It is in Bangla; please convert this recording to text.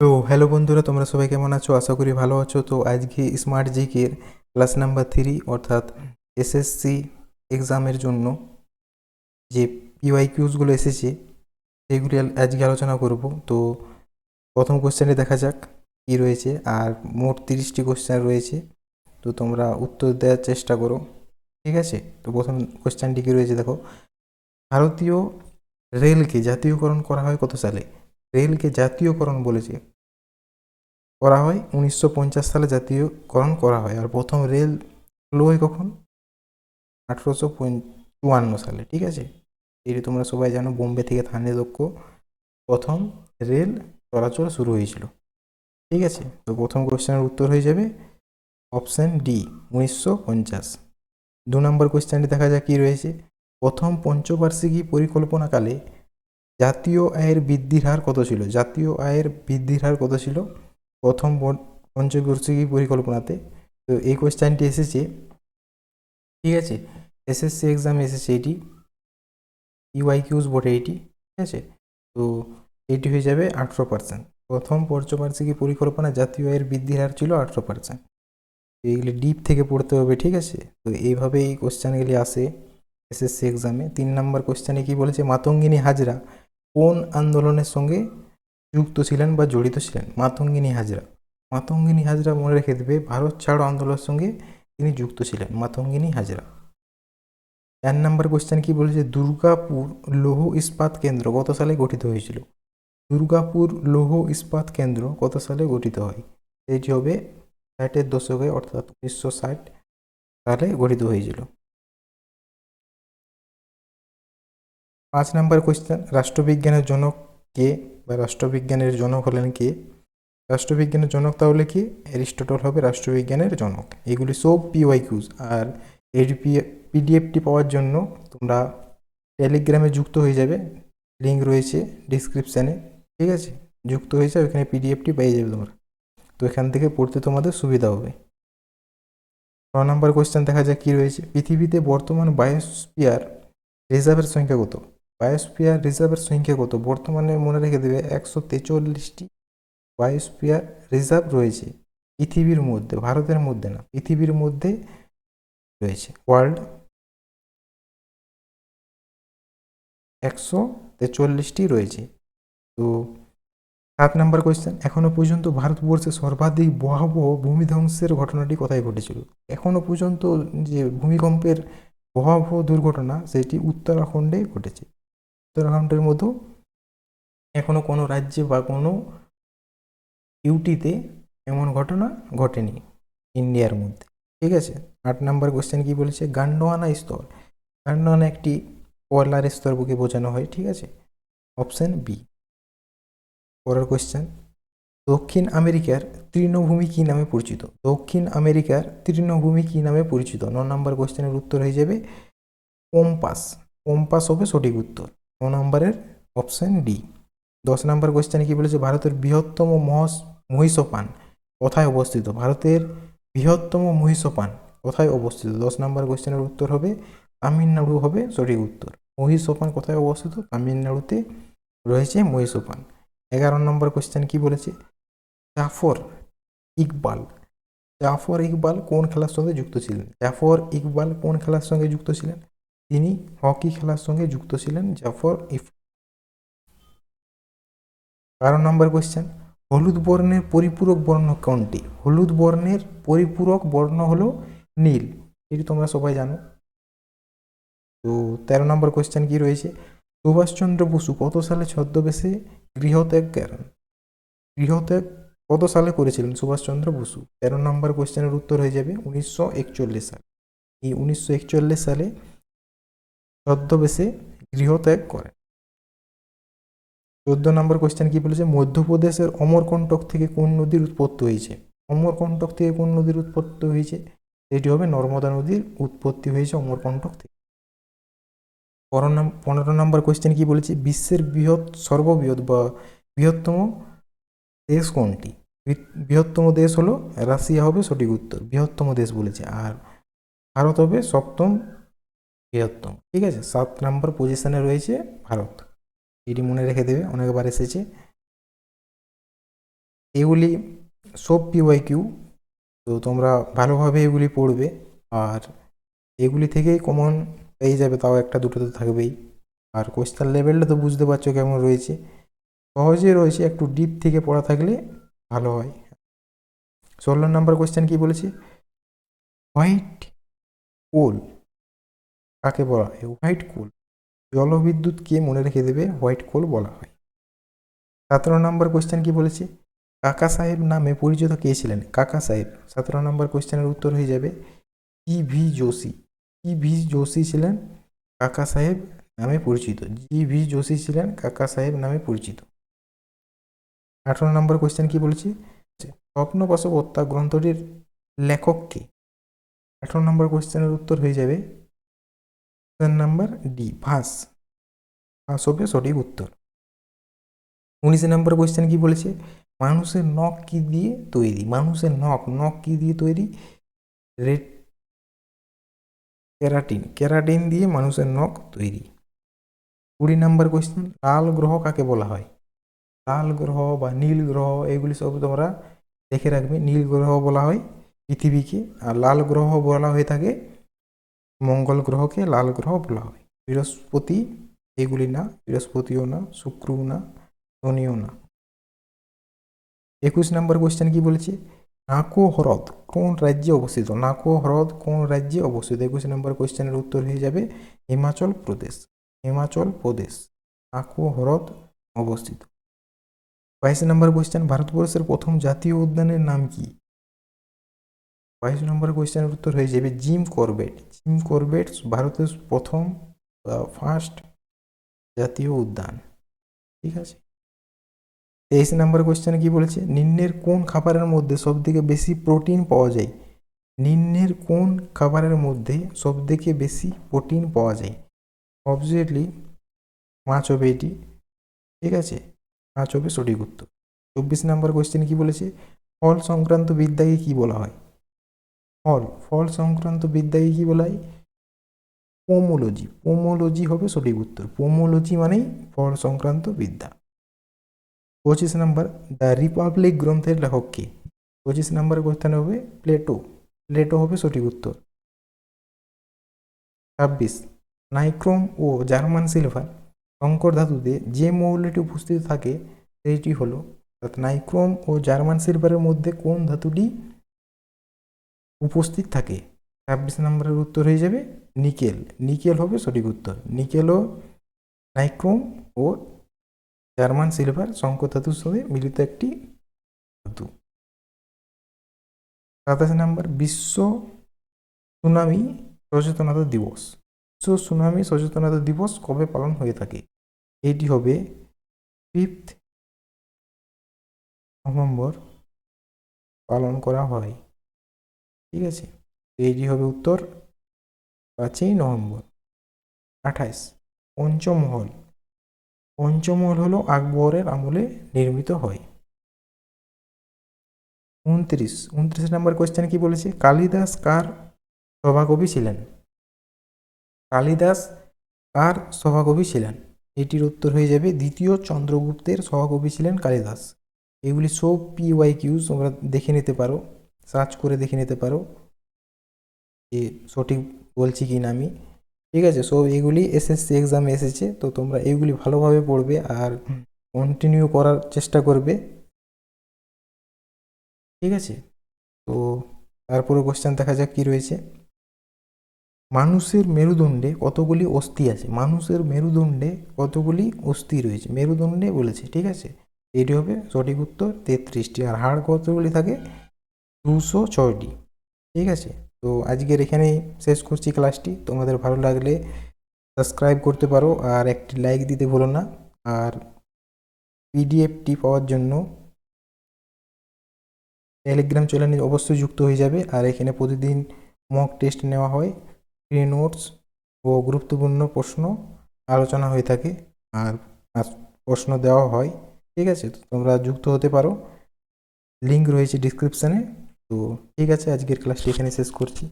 তো হ্যালো বন্ধুরা, তোমরা সবাই কেমন আছো? আশা করি ভালো আছো। তো আজকে স্মার্ট জিকের ক্লাস নাম্বার 3 অর্থাৎ এসএসসি এক্সামের জন্য যে পিওয়াইকিউসগুলো এসেছে সেগুলি আজকে আলোচনা করব। তো প্রথম কোশ্চেনে দেখা যাক কী রয়েছে। আর মোট 30টি কোশ্চেন রয়েছে, তো তোমরা উত্তর দেওয়ার চেষ্টা করো, ঠিক আছে? তো প্রথম কোশ্চেনটি কী রয়েছে দেখো, ভারতীয় রেলকে জাতীয়করণ করা হয় কত সালে? রেলকে জাতীয়করণ বলেছে করা হয় 1950 সালে জাতীয়করণ করা হয়। আর প্রথম রেল চালু হয় কখন? 1854 সালে, ঠিক আছে? এটি তোমরা সবাই জানো, বোম্বে থেকে থানে তক্ক প্রথম রেল চলাচল শুরু হয়েছিল, ঠিক আছে? তো প্রথম কোশ্চেনের উত্তর হয়ে যাবে অপশান ডি, 1950। 2 নম্বর কোশ্চেনটি দেখা যাক কী রয়েছে। প্রথম পঞ্চবার্ষিকী পরিকল্পনাকালে জাতীয় আয়ের বৃদ্ধির হার কত ছিল? জাতীয় আয়ের বৃদ্ধির হার কত ছিল প্রথম পঞ্চবার্ষিকী পরিকল্পনাতে? তো এই কোয়েশ্চেনটি এসেছে, ঠিক আছে, এসএসসি এক্সামে এসেছে এটি, ইউআইকিউস বটে এটি, ঠিক আছে? তো এটি হয়ে যাবে 18%। প্রথম পঞ্চবার্ষিকী পরিকল্পনা জাতীয় আয়ের বৃদ্ধির হার ছিল 18%। এইগুলি ডিপ থেকে পড়তে হবে, ঠিক আছে? তো এইভাবেই এই কোশ্চেনগুলি আসে এসএসসি এক্সামে। 3 নম্বর কোশ্চেনে কি বলেছে, মাতঙ্গিনী হাজরা কোন আন্দোলনের সঙ্গে যুক্ত ছিলেন বা জড়িত ছিলেন? মাতঙ্গিনী হাজরা, মাতঙ্গিনী হাজরা মনে রেখে দেবে, ভারত ছাড়ো আন্দোলনের সঙ্গে তিনি যুক্ত ছিলেন, মাতঙ্গিনী হাজরা। 4 নম্বর কোশ্চেন কি বলেছে, দুর্গাপুর লৌহ ইস্পাত কেন্দ্র কত সালে গঠিত হয়েছিল? দুর্গাপুর লৌহ ইস্পাত কেন্দ্র কত সালে গঠিত হয়? এটি হবে 60-এর দশকে, অর্থাৎ 1960 সালে গঠিত হয়েছিল। 5 নম্বর কোশ্চেন, রাষ্ট্রবিজ্ঞানের জনক কে বা রাষ্ট্রবিজ্ঞানের জনক হলেন কে? রাষ্ট্রবিজ্ঞানের জনক তাহলে কি? অ্যারিস্টটল হবে রাষ্ট্রবিজ্ঞানের জনক। এগুলি সব পিওয়াইকিউজ। আর এই পিডিএফটি পাওয়ার জন্য তোমরা টেলিগ্রামে যুক্ত হয়ে যাবে, লিঙ্ক রয়েছে ডিসক্রিপশানে, ঠিক আছে? যুক্ত হয়ে যাবে, এখানে পিডিএফটি পেয়ে যাবে তোমরা। তো এখান থেকে পড়তে তোমাদের সুবিধা হবে। 6 নম্বর কোশ্চেন দেখা যাক কী রয়েছে, পৃথিবীতে বর্তমান বায়োস্ফিয়ার রিজার্ভের সংখ্যা কত? বায়োস্ফিয়ার রিজার্ভের সংখ্যা কত? বর্তমানে মনে রেখে দেবে 143টি বায়োস্ফিয়ার রিজার্ভ রয়েছে পৃথিবীর মধ্যে, ভারতের মধ্যে না, পৃথিবীর মধ্যে রয়েছে। ওয়ার্ল্ড 143টি রয়েছে। তো 7 নম্বর কোয়েশ্চেন, এখনো পর্যন্ত ভারতবর্ষে সর্বাধিক ভয়াবহ ভূমিধ্বংসের ঘটনাটি কোথায় ঘটেছিল? এখনো পর্যন্ত যে ভূমিকম্পের ভয়াবহ দুর্ঘটনা সেটি উত্তরাখণ্ডে ঘটেছে। উত্তরাখণ্ডের মতো এখনো কোনো রাজ্যে বা কোনো ইউটিতে এমন ঘটনা ঘটেনি ইন্ডিয়ার মধ্যে, ঠিক আছে? 8 নম্বর কোশ্চেন কি বলেছে, গান্ডোয়ানা স্তর, গান্ডোয়ানা একটি কয়লার স্তরকে বোঝানো হয়, ঠিক আছে? Option B. পরের কোশ্চেন, দক্ষিণ আমেরিকার তৃণভূমি কী নামে পরিচিত? দক্ষিণ আমেরিকার তৃণভূমি কী নামে পরিচিত? 9 নম্বর কোশ্চেনের উত্তর হয়ে যাবে পম্পাস, পম্পাস হবে সঠিক উত্তর। 9 নম্বরের অপশান ডি। 10 নম্বর কোশ্চেনে কি বলেছে, ভারতের বৃহত্তম মহিষপান কোথায় অবস্থিত? ভারতের বৃহত্তম মহিষপান কোথায় অবস্থিত? 10 নম্বর কোশ্চেনের উত্তর হবে তামিলনাড়ু হবে সঠিক উত্তর। মহিষপান কোথায় অবস্থিত? তামিলনাড়ুতে রয়েছে মহিষপান। 11 নম্বর কোশ্চেন কি বলেছে, জাফর ইকবাল, জাফর ইকবাল কোন খেলার সঙ্গে যুক্ত ছিলেন? জাফর ইকবাল কোন খেলার সঙ্গে যুক্ত ছিলেন? তিনি হকি খেলার সঙ্গে যুক্ত ছিলেন জাফর ইকবাল। 12 নম্বর কোশ্চেন, হলুদ বর্ণের পরিপূরক বর্ণ কোনটি? হলুদ বর্ণের পরিপূরক বর্ণ হলো নীল, এটি তোমরা সবাই জানো। তো 13 নম্বর কোশ্চেন কি রয়েছে, সুভাষচন্দ্র বসু কত সালে ছদ্মবেশে গৃহত্যাগ করেন? গৃহত্যাগ কত সালে করেছিলেন সুভাষচন্দ্র বসু? 13 নম্বর কোশ্চেনের উত্তর হয়ে যাবে 1941 সাল। এই 1941 সালে ছদ্মবেশে গৃহত্যাগ করেন। 14 নম্বর কোশ্চেন কি বলেছে, মধ্যপ্রদেশের অমরকন্টক থেকে কোন নদীর উৎপত্তি হয়েছে? অমরকন্টক থেকে কোন নদীর উৎপত্তি হয়েছে? এটি হবে নর্মদা নদীর উৎপত্তি হয়েছে অমরকন্টক থেকে। 15 নম্বর কোশ্চেন কি বলেছে, বিশ্বের সর্ববৃহৎ বা বৃহত্তম দেশ কোনটি? বৃহত্তম দেশ হলো রাশিয়া হবে সঠিক উত্তর, বৃহত্তম দেশ বলেছে। আর ভারত হবে 7ম বৃহত্তম, ঠিক আছে? 7 নম্বর পজিশনে রয়েছে ভারত, এটি মনে রেখে দেবে, অনেকবার এসেছে। এগুলি সব পিওয়াইকিউ, তো তোমরা ভালোভাবে এগুলি পড়বে। আর এগুলি থেকেই কমন পেয়ে যাবে, তাও একটা দুটো তো থাকবেই। আর কোয়েশ্চেন লেভেলটা তো বুঝতে পারছো কেমন রয়েছে, সহজে রয়েছে, একটু ডিপ থেকে পড়া থাকলে ভালো হয়। 16 নম্বর কোয়েশ্চেন কি বলেছে, হোয়াইট কোল কাকে বলা হয়? হোয়াইট কোল, জলবিদ্যুৎকে মনে রেখে দেবে হোয়াইট কোল বলা হয়। 17 নম্বর কোয়েশ্চেন কি বলেছে, কাকা সাহেব নামে পরিচিত কে ছিলেন? কাকা সাহেব, 17 নম্বর কোয়েশ্চেনের উত্তর হয়ে যাবে জি.ভি. যোশী। জি.ভি. যোশী ছিলেন কাকা সাহেব নামে পরিচিত। জি.ভি. যোশী ছিলেন কাকা সাহেব নামে পরিচিত। 18 নম্বর কোয়েশ্চেন কি বলেছে, স্বপ্নবাসবদত্তা গ্রন্থটির লেখক কে? 18 নম্বর কোয়েশ্চেনের উত্তর হয়ে যাবে অপশন নাম্বার ডি, ভাস। ভাস হবে সঠিক উত্তর। 19 নম্বর কোয়েশ্চেন কি বলেছে, মানুষের নখ কি দিয়ে তৈরি? মানুষের নখ, নখ কি দিয়ে তৈরি? রেড কেরাটিন, কেরাটিন দিয়ে মানুষের নখ তৈরি। 20 নম্বর কোয়েশ্চেন, লাল গ্রহ কাকে বলা হয়? লাল গ্রহ বা নীল গ্রহ এগুলি সব তোমরা দেখে রাখবে। নীল গ্রহ বলা হয় পৃথিবীকে, আর লাল গ্রহ বলা হয়ে থাকে মঙ্গল গ্রহকে লাল গ্রহ বলা হয়। বৃহস্পতি এগুলি না, বৃহস্পতিও না, শুক্রও না, শনিও না। 21 নম্বর কোয়েশ্চেন কি বলেছে, নাকো হ্রদ কোন রাজ্যে অবস্থিত? নাকো হ্রদ কোন রাজ্যে অবস্থিত? 21 নম্বর কোয়েশ্চেনের উত্তর হয়ে যাবে হিমাচল প্রদেশ। হিমাচল প্রদেশ নাকো হ্রদ অবস্থিত। 22 নম্বর কোয়েশ্চেন, ভারতবর্ষের প্রথম জাতীয় উদ্যানের নাম কি? 22 নম্বর কোয়েশ্চেনের উত্তর হয়ে যাবে জিম করবেট। জিম করবেট ভারতের প্রথম ফার্স্ট জাতীয় উদ্যান। ঠিক আছে। 23 নম্বর কোয়েশ্চেনে কি বলেছে, নিম্নের কোন খাবারের মধ্যে সব থেকে বেশি প্রোটিন পাওয়া যায়? নিম্নের কোন খাবারের মধ্যে সব থেকে বেশি প্রোটিন পাওয়া যায়? অবভিয়াসলি মাছ হবে এটি। ঠিক আছে, মাছ হবে সঠিক উত্তর। 24 নম্বর কোয়েশ্চেন কি বলেছে, ফল সংক্রান্ত বিদ্যাকে কি বলা হয়? ফল, ফল সংক্রান্ত বিদ্যাকে কি বলা হয়? পোমোলজি। পোমোলজি হবে সঠিক উত্তর। পোমোলজি মানেই ফল সংক্রান্ত বিদ্যা। 25 নম্বর, দ্য রিপাবলিক গ্রন্থের লেখক কে? 25 নম্বর কোয়েশ্চেন হবে প্লেটো। প্লেটো হবে সঠিক উত্তর। 26, নাইক্রোম ও জার্মান সিলভার সংকর ধাতুতে যে মৌলটি উপস্থিত থাকে সেইটি হলো, অর্থাৎ নাইক্রোম ও জার্মান সিলভারের মধ্যে কোন ধাতুটি উপস্থিত থাকে? 26 নম্বরের উত্তর হয়ে যাবে নিকেল। নিকেল হবে সঠিক উত্তর। নিকেল ও নাইক্রোম ও জার্মান সিলভার সংকর ধাতুর সাথে মিলিত একটি ধাতু। 27 নম্বর, বিশ্ব সুনামি সচেতনতা দিবস। বিশ্ব সুনামি সচেতনতা দিবস কবে পালন হয়ে থাকে? এটি হবে 5 নভেম্বর পালন করা হয়। ঠিক আছে, এইটি হবে উত্তর 5ই নভেম্বর। 28, পঞ্চমহল। পঞ্চমহল হলো আকবরের আমলে নির্মিত হয়। 29 নম্বর কোয়েশ্চেন কি বলেছে, কালিদাস কার সভাকবি ছিলেন? কালিদাস কার সভাকবি ছিলেন? এটির উত্তর হয়ে যাবে দ্বিতীয় চন্দ্রগুপ্তের সভাকবি ছিলেন কালিদাস। এগুলি সব PYQs তোমরা দেখে নিতে পারো, সার্চ করে দেখে নিতে পারো যে সঠিক বলছি কি না আমি। ঠিক আছে, সব এগুলি SSC এক্সামে এসেছে, তো তোমরা এইগুলি ভালোভাবে পড়বে আর কন্টিনিউ করার চেষ্টা করবে। ঠিক আছে, তো তারপরে কোশ্চেন দেখা যাক কি রয়েছে। মানুষের মেরুদণ্ডে কতগুলি অস্থি আছে? মানুষের মেরুদণ্ডে কতগুলি অস্থি রয়েছে? মেরুদণ্ডে বলেছে। ঠিক আছে, এটি হবে সঠিক উত্তর 33টি। আর হাড় কতগুলি থাকে? 206টি। ঠিক আছে, তো আজকের এখানেই শেষ করছি ক্লাসটি। তোমাদের ভালো লাগলে সাবস্ক্রাইব করতে পারো আর একটি লাইক দিতে ভুলো না। আর PDFটি পাওয়ার জন্য টেলিগ্রাম চ্যানেলে অবশ্যই যুক্ত হয়ে যাবে। আর এখানে প্রতিদিন মক টেস্ট নেওয়া হয়, ফ্রি নোটস ও গুরুত্বপূর্ণ প্রশ্ন আলোচনা হয়ে থাকে, আর প্রশ্ন দেওয়া হয়। ঠিক আছে, তো তোমরা যুক্ত হতে পারো, লিঙ্ক রয়েছে ডিসক্রিপশানে। তো ঠিক আছে, আজকের ক্লাসটি এখানে শেষ করছি।